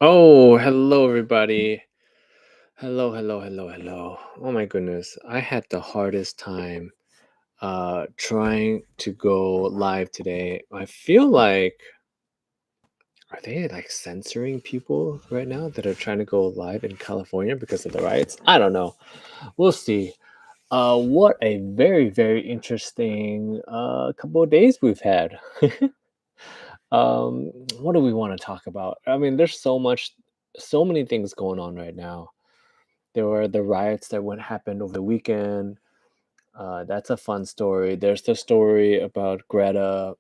Oh, hello everybody. Hello. Oh my goodness. I had the hardest time trying to go live today. I feel like are they like censoring people right now that are trying to go live in California because of the riots? I don't know. We'll see. What a very interesting couple of days we've had. um what do we want to talk about? I mean, there's so many things going on right now. There were the riots that went happened over the weekend. That's a fun story. There's the story about Greta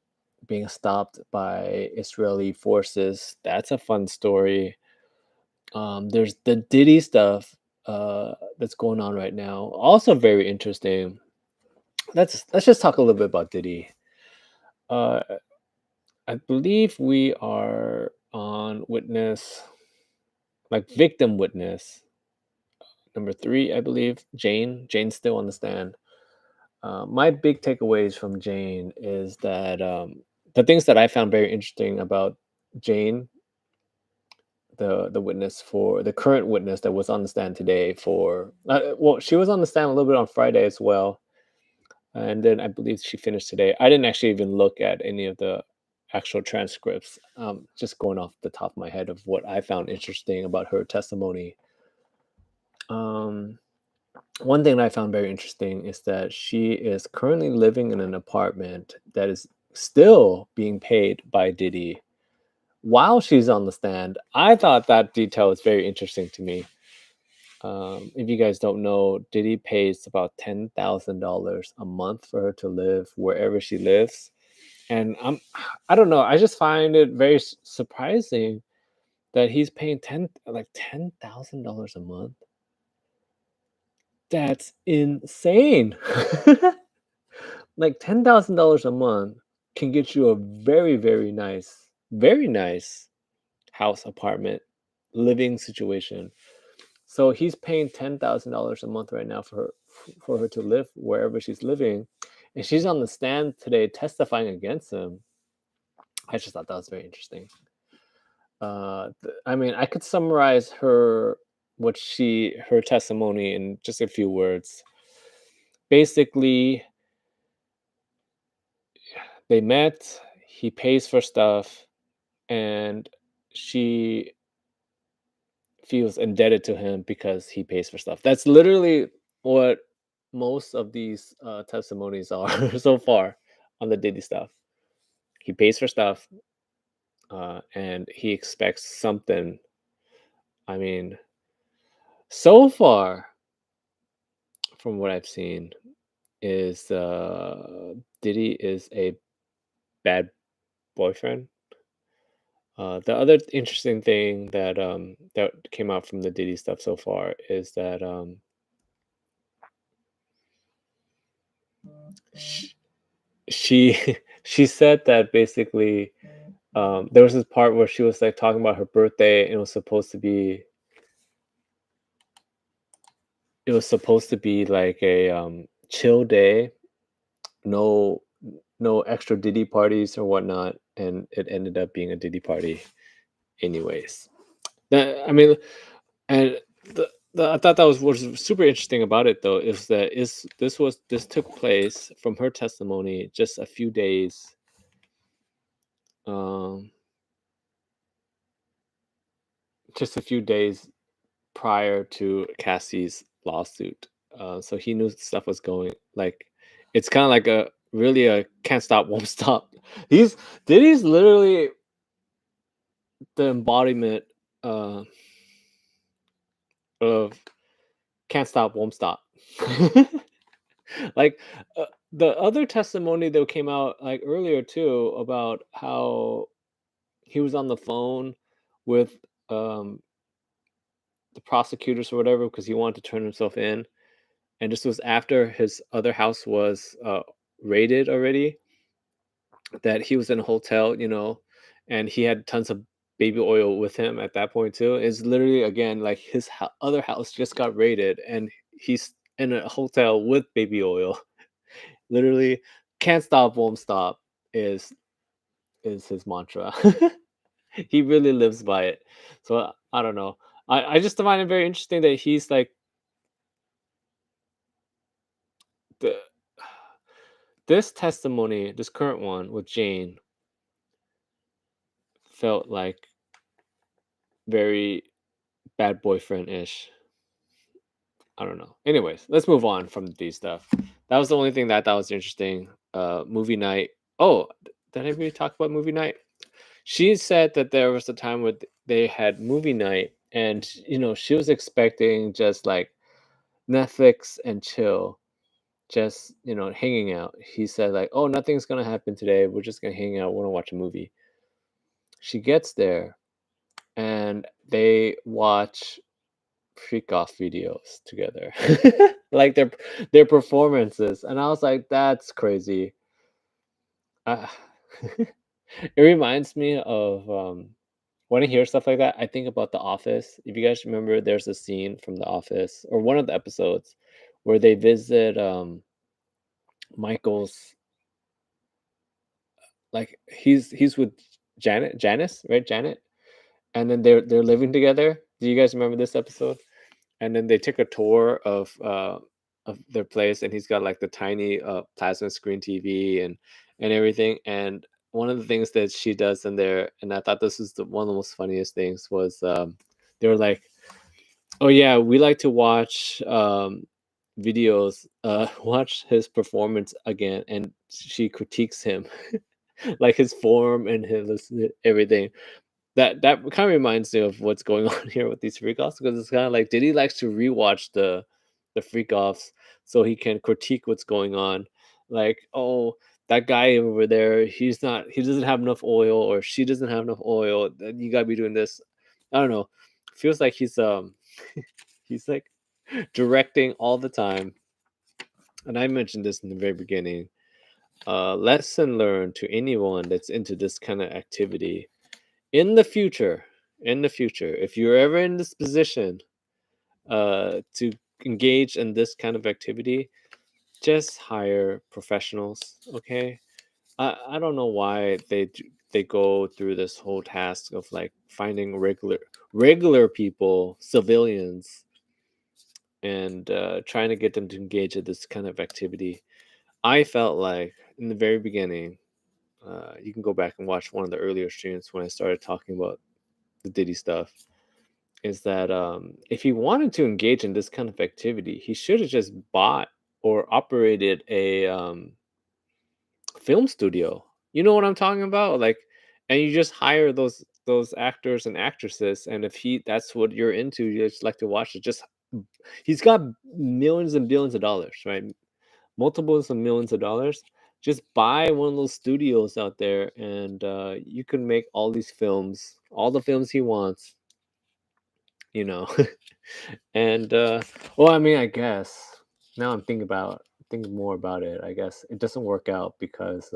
being stopped by Israeli forces. That's a fun story. There's the Diddy stuff that's going on right now. Also very interesting. Let's just talk a little bit about Diddy. Uh, I believe we are on witness, like victim witness number three. I believe Jane's still on the stand. My big takeaways from Jane is that the things that I found very interesting about Jane, the witness for the current witness that was on the stand today for well, she was on the stand a little bit on Friday as well, and then I believe she finished today. I didn't actually even look at any of the actual transcripts. Just going off the top of my head of what I found interesting about her testimony. Um, One thing that I found very interesting is that she is currently living in an apartment that is still being paid by Diddy while she's on the stand. I thought that detail is very interesting to me. If you guys don't know, Diddy pays about $10,000 a month for her to live wherever she lives, and I don't know. I just find it very surprising that he's paying $10,000 a month. That's insane. Like $10,000 a month can get you a very nice house, apartment, living situation. So he's paying $10,000 a month right now for her to live wherever she's living, and she's on the stand today testifying against him. I just thought that was very interesting. I mean, I could summarize her testimony in just a few words. Basically, they met, he pays for stuff, and she feels indebted to him because he pays for stuff. That's literally what most of these testimonies are so far on the Diddy stuff. He pays for stuff, and he expects something. I mean, so far from what I've seen, is Diddy is a bad boyfriend. The other interesting thing that came out from the Diddy stuff so far is that sh- she she said that basically there was this part where she was like talking about her birthday, and it was supposed to be like a chill day, no no extra Diddy parties or whatnot, and it ended up being a Diddy party anyways. That I mean, and I thought that was super interesting about it though is that is this took place from her testimony um just a few days prior to Cassie's lawsuit. So he knew stuff was going like it's kind of like a really a can't stop won't stop. He's Diddy's literally the embodiment uh, of can't stop won't stop. Like the other testimony that came out like earlier too about how he was on the phone with um the prosecutors or whatever because he wanted to turn himself in, and this was after his other house was raided already, that he was in a hotel, and he had tons of baby oil with him at that point too. It's literally again like his other house just got raided and he's in a hotel with baby oil. Literally, can't stop, won't stop is his mantra. He really lives by it. So I don't know. I just find it very interesting that he's like the this testimony, this current one with Jane felt like very bad boyfriend ish. I don't know. Anyways, let's move on from the stuff. That was the only thing that I thought was interesting. Movie night. Oh, did I really talk about movie night? She said that there was a time where they had movie night, and she was expecting just like Netflix and chill, just hanging out. He said like, "Oh, nothing's gonna happen today. We're just gonna hang out. We're gonna watch a movie." She gets there, and they watch freak off videos together, like their performances, and I was like, "That's crazy." Uh, it reminds me of when I hear stuff like that, I think about The Office. If you guys remember, there's a scene from The Office or one of the episodes where they visit Michael's, like he's with Janice, right? Janet, and then they're living together. Do you guys remember this episode? And then they took a tour of their place, and he's got like the tiny plasma screen TV and everything. And one of the things that she does in there, and I thought this was one of the most funniest things, was they were like, "Oh yeah, we like to watch videos, watch his performance again," and she critiques him, like his form and his everything. That kind of reminds me of what's going on here with these freak offs, because it's kind of like Diddy likes to rewatch the freak offs so he can critique what's going on. Like, oh, that guy over there, he doesn't have enough oil, or she doesn't have enough oil. Then you gotta be doing this. I don't know. Feels like he's like directing all the time. And I mentioned this in the very beginning. Lesson learned to anyone that's into this kind of activity in the future. In the future, if you're ever in this position to engage in this kind of activity, just hire professionals. Okay, I don't know why they go through this whole task of like finding regular people, civilians, and trying to get them to engage in this kind of activity. I felt like in the very beginning, you can go back and watch one of the earlier streams when I started talking about the Diddy stuff, is that if he wanted to engage in this kind of activity, he should have just bought or operated a film studio. You know what I'm talking about? Like, and you just hire those actors and actresses, and if that's what you're into, you just like to watch it. Just he's got millions and billions of dollars, right? Multiples of millions of dollars. Just buy one of those studios out there, and you can make all these films, all the films he wants. You know, and well, I mean, I guess now thinking more about it. I guess it doesn't work out because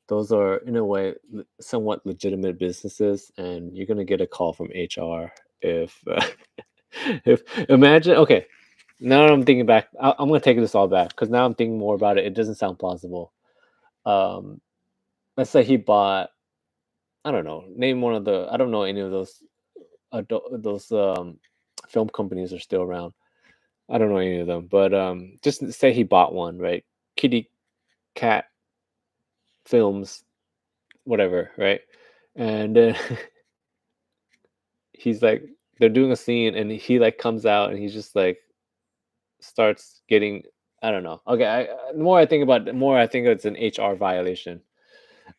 those are in a way somewhat legitimate businesses, and you're gonna get a call from HR if if imagine. Okay, now that I'm thinking back, I'm gonna take this all back because now I'm thinking more about it. It doesn't sound plausible. Um, let's say he bought. I don't know. Name one of the. I don't know any of those. Those film companies are still around. I don't know any of them, but just say he bought one, right? Kitty Cat Films, whatever, right? And then he's like, they're doing a scene, and he like comes out, and he just like starts getting. I don't know. Okay, the more I think about it, the more I think it's an HR violation.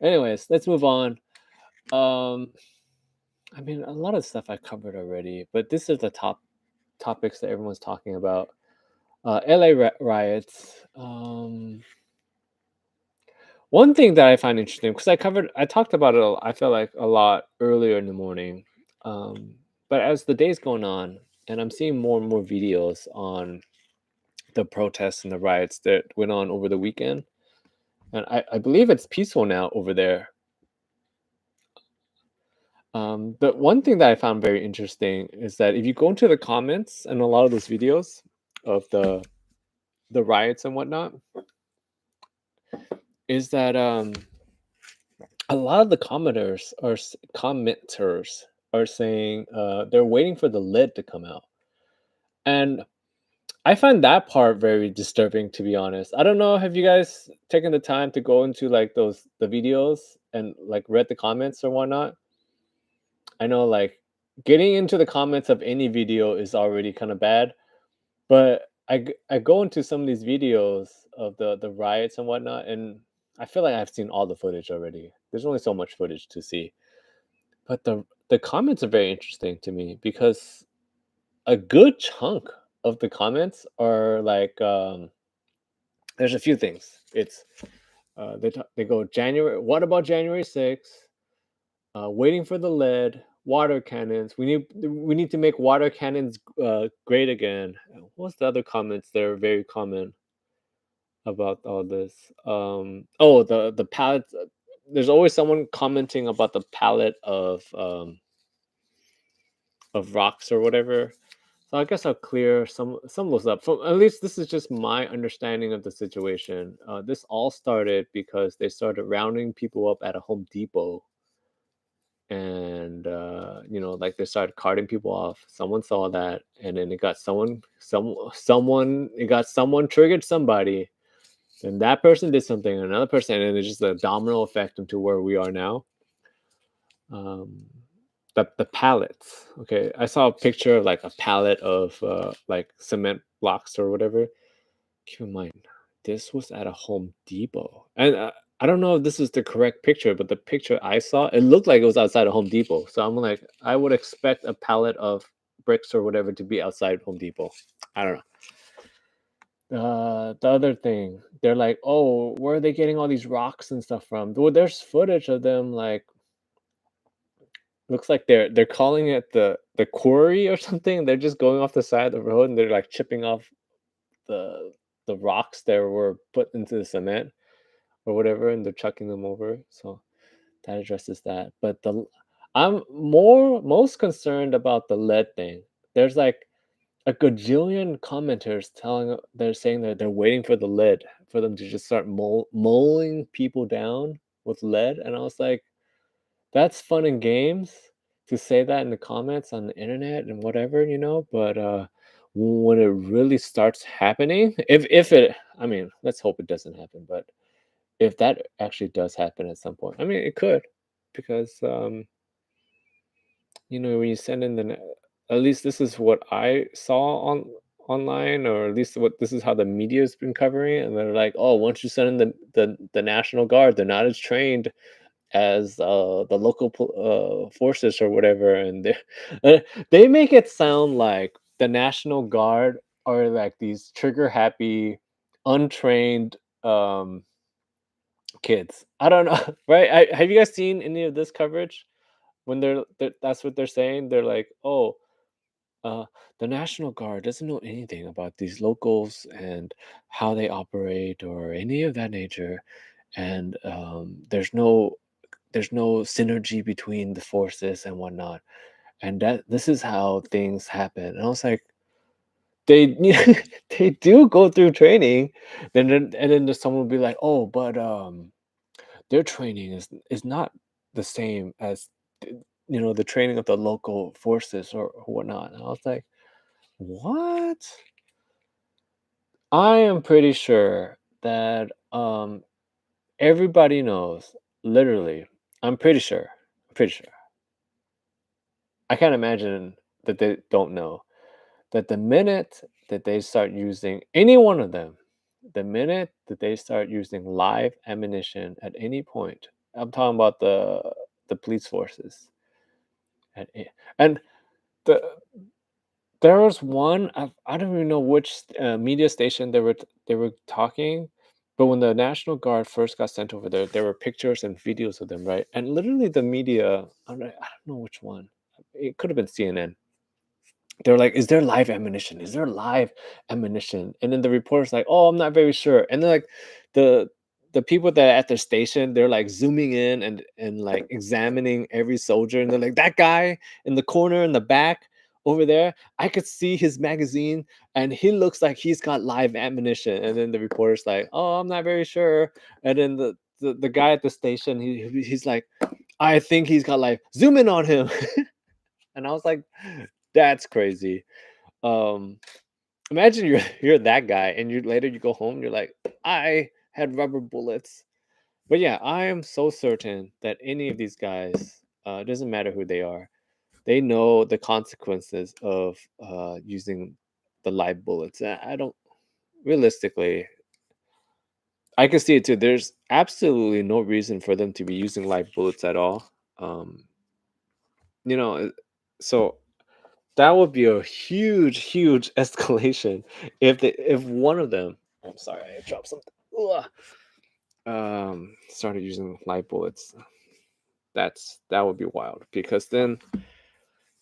Anyways, let's move on. Um, I mean, a lot of stuff I covered already, but this is the top topics that everyone's talking about. LA riots. One thing that I find interesting, because I talked about it, I felt like a lot earlier in the morning, um, but as the day's going on, and I'm seeing more and more videos on the protests and the riots that went on over the weekend, and I believe it's peaceful now over there. But one thing that I found very interesting is that if you go into the comments and a lot of those videos of the riots and whatnot, is that a lot of the commenters are saying they're waiting for the lid to come out, and I find that part very disturbing, to be honest. I don't know. Have you guys taken the time to go into like those the videos and like read the comments or whatnot? I know like getting into the comments of any video is already kind of bad, but I go into some of these videos of the riots and whatnot, and I feel like I've seen all the footage already. There's only so much footage to see, but the comments are very interesting to me because a good chunk of the comments are like there's a few things. It's they go January. What about January 6th? Waiting for the lead. Water cannons. We need to make water cannons great again. What's the other comments that are very common about all this? Oh, the palette. There's always someone commenting about the palette of rocks or whatever. So I guess I'll clear some of those up. From at least this is just my understanding of the situation. This all started because they started rounding people up at a Home Depot, and like they started carting people off. Someone saw that, and then it got someone it got someone triggered somebody, and that person did something, and another person, and it's just a domino effect into where we are now. Um, the pallets. Okay, I saw a picture of like a pallet of like cement blocks or whatever. Keep in mind, this was at a Home Depot, and I don't know if this is the correct picture, but the picture I saw, it looked like it was outside a Home Depot. So I'm like, I would expect a pallet of bricks or whatever to be outside Home Depot. I don't know. The other thing, they're like, oh, where are they getting all these rocks and stuff from? Well, there's footage of them like looks like they're calling it the quarry or something. They're just going off the side of the road and they're like chipping off the the rocks that were put into the cement or whatever, and they're chucking them over. So that addresses that. But I'm most concerned about the lead thing. There's like a gajillion commenters they're saying that they're waiting for the lead for them to just start mowing people down with lead, and I was like, that's fun and games to say that in the comments on the internet and whatever, but when it really starts happening, if it, I mean, let's hope it doesn't happen, but if that actually does happen at some point, I mean, it could, because when you send in at least this is what I saw online, or at least what this is how the media's been covering it, and they're like, oh, once you send in the National Guard, they're not as trained as the local forces or whatever, and they make it sound like the National Guard are like these trigger happy, untrained kids. I don't know, right? Have you guys seen any of this coverage when that's what they're saying? They're like, oh, uh, the National Guard doesn't know anything about these locals and how they operate or any of that nature, and there's no synergy between the forces and whatnot, and that this is how things happen. And I was like, they they do go through training, and then there's someone will be like, oh, but their training is not the same as the training of the local forces or whatnot. And I was like, what? I am pretty sure that everybody knows, literally. I'm pretty sure I can't imagine that they don't know that the minute that they start using any one of them, the minute that they start using live ammunition at any point, I'm talking about the police forces, and the there was one, I don't even know which media station they were talking, but when the National Guard first got sent over there were pictures and videos of them, right? And literally the media, I don't know which one, it could have been CNN. They're like, "Is there live ammunition? Is there live ammunition?" And then the reporter's like, "Oh, I'm not very sure." And then like the the people that are at the station, they're like zooming in and like examining every soldier, and they're like, "That guy in the corner in the back over there, I could see his magazine, and he looks like he's got live ammunition." And then the reporter's like, "Oh, I'm not very sure." And then the guy at the station, he's like, I think he's got like zoom in on him, and I was like, that's crazy. Um, Imagine you're that guy, and you later you go home, you're like, I had rubber bullets. But yeah, I am so certain that any of these guys, it doesn't matter who they are, they know the consequences of using the live bullets. I don't realistically, I can see it too. There's absolutely no reason for them to be using live bullets at all. Um, you know, so that would be a huge, huge escalation if one of them. I'm sorry, I dropped something. Ugh, started using live bullets. That would be wild because then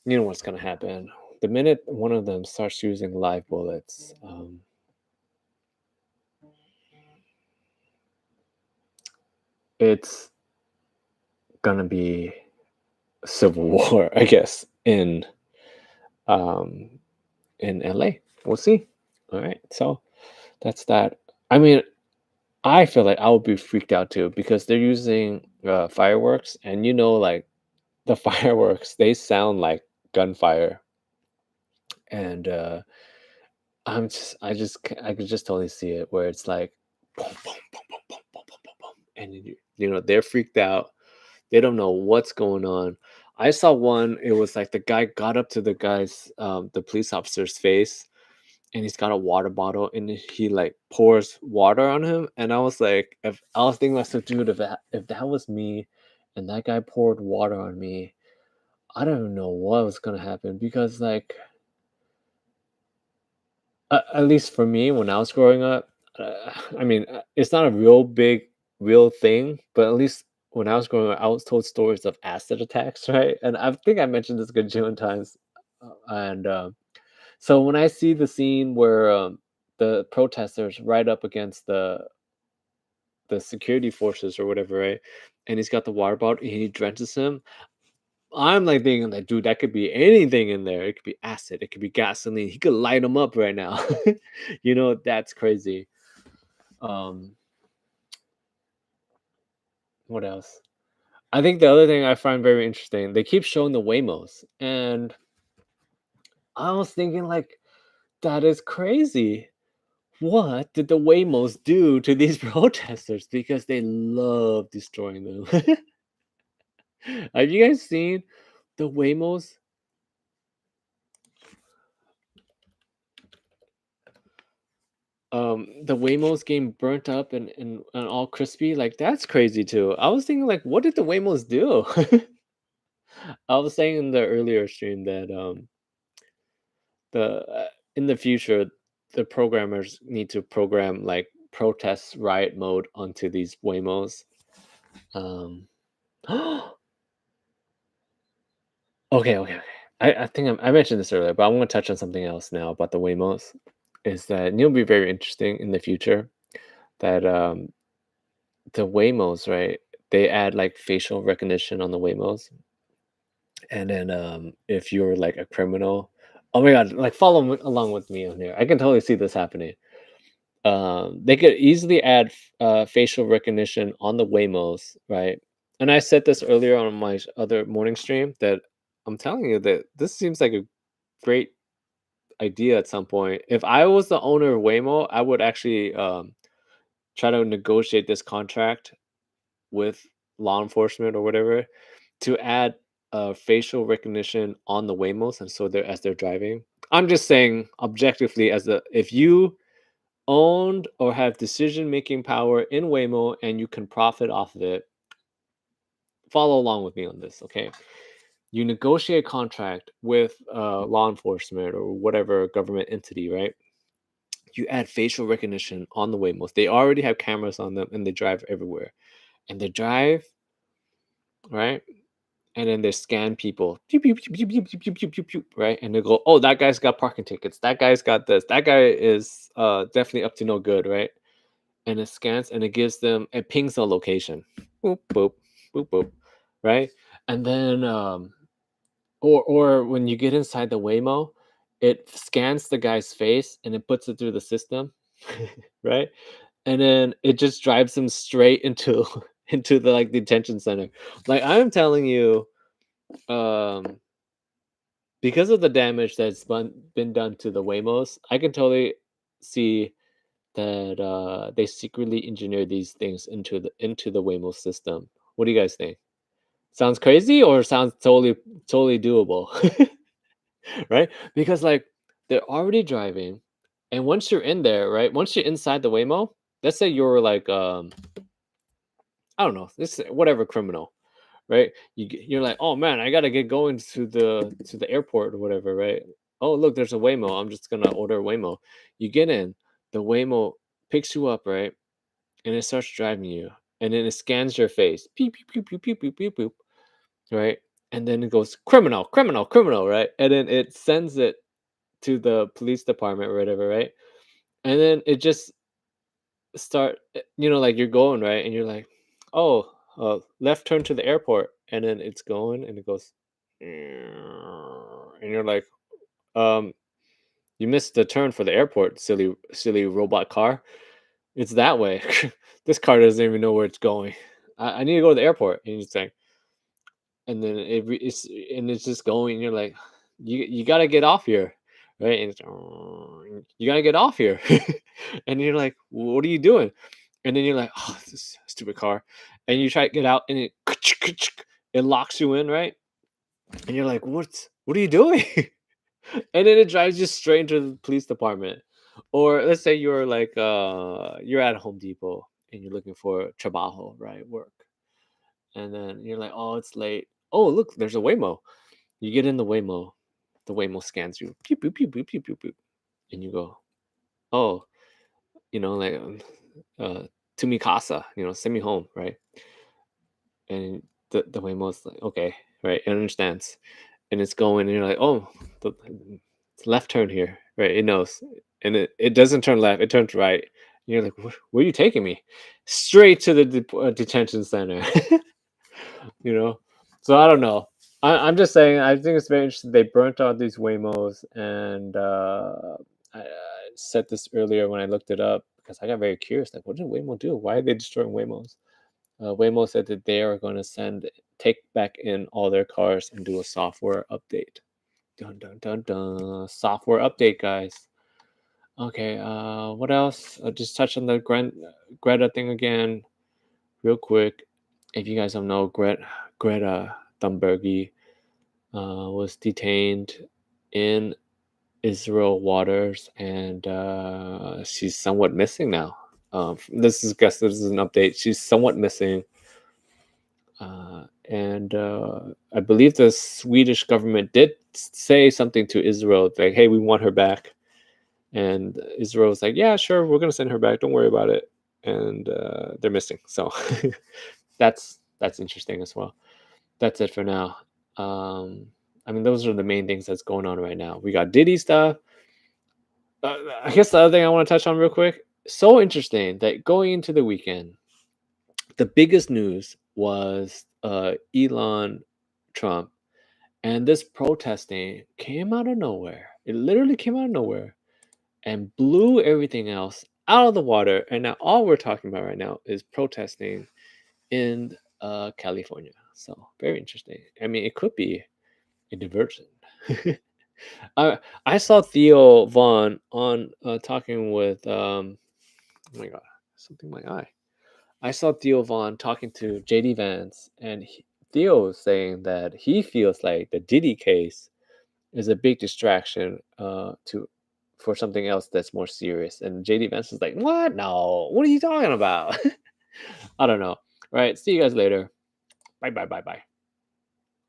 you know what's gonna happen. The minute one of them starts using live bullets, it's gonna be civil war, I guess, um in LA. We'll see. All right, so that's that. I mean, I feel like I would be freaked out too because they're using fireworks, and like the fireworks, they sound like gunfire, and I could just totally see it where it's like, boom, boom, boom, boom, boom, boom, boom, boom, boom, and they're freaked out. They don't know what's going on. I saw one. It was like the guy got up to the police officer's face, and he's got a water bottle, and he like pours water on him. And I was like, if I was thinking myself, dude, if that was me, and that guy poured water on me, I don't even know what was gonna happen because at least for me, when I was growing up, I mean, it's not a real thing, but at least when I was growing up, I was told stories of acid attacks, right? And I think I mentioned this a gajillion times. And so when I see the scene where the protesters right up against the security forces or whatever, right? And he's got the water bottle, and he drenches him. I'm like thinking like, dude, that could be anything in there. It could be acid, it could be gasoline. He could light them up right now. That's crazy. Um, what else? I think the other thing I find very interesting, they keep showing the Waymos, and I was thinking like, that is crazy. What did the Waymos do to these protesters? Because they love destroying them. Have you guys seen the Waymos? The Waymos getting burnt up and all crispy, like that's crazy too. I was thinking like, what did the Waymos do? I was saying in the earlier stream that the in the future the programmers need to program like protest riot mode onto these Waymos. Um, okay. I think I mentioned this earlier, but I want to touch on something else now about the Waymos. Is that it'll be very interesting in the future that the Waymos, right? They add like facial recognition on the Waymos, and then if you're like a criminal, oh my god, like follow along with me on here. I can totally see this happening. They could easily add facial recognition on the Waymos, right? And I said this earlier on my other morning stream that I'm telling you that this seems like a great idea at some point. If I was the owner of Waymo, I would actually try to negotiate this contract with law enforcement or whatever to add facial recognition on the Waymos, and so they're as they're driving. I'm just saying objectively, as the if you owned or have decision making power in Waymo and you can profit off of it, follow along with me on this, okay? You negotiate a contract with law enforcement or whatever government entity, right? You add facial recognition on the Waymos. They already have cameras on them and they drive everywhere. And they drive, right? And then they scan people, pew, pew, pew, pew, pew, pew, pew, pew, pew, pew, right? And they go, oh, that guy's got parking tickets. That guy's got this. That guy is definitely up to no good, right? And it scans and it pings a location. Boop, boop, boop, boop, right? And then, or when you get inside the Waymo, it scans the guy's face and it puts it through the system, right? And then it just drives him straight into into the like detention center. Like I'm telling you, um, because of the damage that's been done to the Waymos, I can totally see that they secretly engineer these things into the Waymo system. What do you guys think? Sounds crazy or sounds totally doable? Right? Because like they're already driving, and once you're in there, right? Once you're inside the Waymo, let's say you're like I don't know, this whatever criminal, right? You're like, oh man, I gotta get going to the airport or whatever, right? Oh look, there's a Waymo. I'm just gonna order a Waymo. You get in, the Waymo picks you up, right? And it starts driving you, and then it scans your face, peep peep peep peep peep peep peep peep, right? And then it goes criminal, criminal, criminal, right? And then it sends it to the police department or whatever, right? And then it just like you're going right, and you're like, oh, left turn to the airport, and then it's going, and it goes, and you're like, um, you missed the turn for the airport, silly robot car. It's that way. This car doesn't even know where it's going. I need to go to the airport, and it's like, and then it's just going. And you're like, you gotta get off here, right? And it's, you gotta get off here, and you're like, what are you doing? And then you're like, oh, this stupid car, and you try to get out, and it locks you in, right? And you're like, what are you doing? And then it drives you straight into the police department. Or let's say you're like you're at Home Depot and you're looking for trabajo, right? Work. And then you're like, oh, it's late. Oh, look, there's a Waymo. You get in the Waymo scans you. Pew, pew, pew, pew, pew, pew, pew. And you go, oh, like uh to mi casa, send me home, right? And the Waymo's like, okay, right, it understands. And it's going, and you're like, oh, it's left turn here, right? It knows, and it doesn't turn left; it turns right. And you're like, where are you taking me? Straight to the detention center, you know. So I don't know. I'm just saying. I think it's very interesting. They burnt out these Waymos, and I said this earlier when I looked it up because I got very curious. Like, what did Waymo do? Why are they destroying Waymos? Waymo said that they are going to take back in all their cars and do a software update. Dun dun dun dun. Software update, guys. Okay. What else? I'll just touch on the Greta thing again, real quick. If you guys don't know, Greta Thunberg was detained in Israel waters, and she's somewhat missing now. This is an update. She's somewhat missing. And I believe the Swedish government did say something to Israel, like, "Hey, we want her back." And Israel was like, "Yeah, sure, we're gonna send her back. Don't worry about it." And they're missing, so that's interesting as well. That's it for now. Um, I mean, those are the main things that's going on right now. We got Diddy stuff. I guess the other thing I want to touch on real quick. So interesting that going into the weekend, the biggest news was Elon Trump, and this protesting came out of nowhere. It literally came out of nowhere and blew everything else out of the water. And now all we're talking about right now is protesting in California. So very interesting. I mean, it could be a diversion. I saw Theo Vaughn on talking with oh my god, something in my eye. I saw Theo Vaughn talking to JD Vance, and Theo was saying that he feels like the Diddy case is a big distraction to for something else that's more serious. And JD Vance is like, "What? No, what are you talking about?" I don't know. All right, see you guys later. Bye bye bye bye.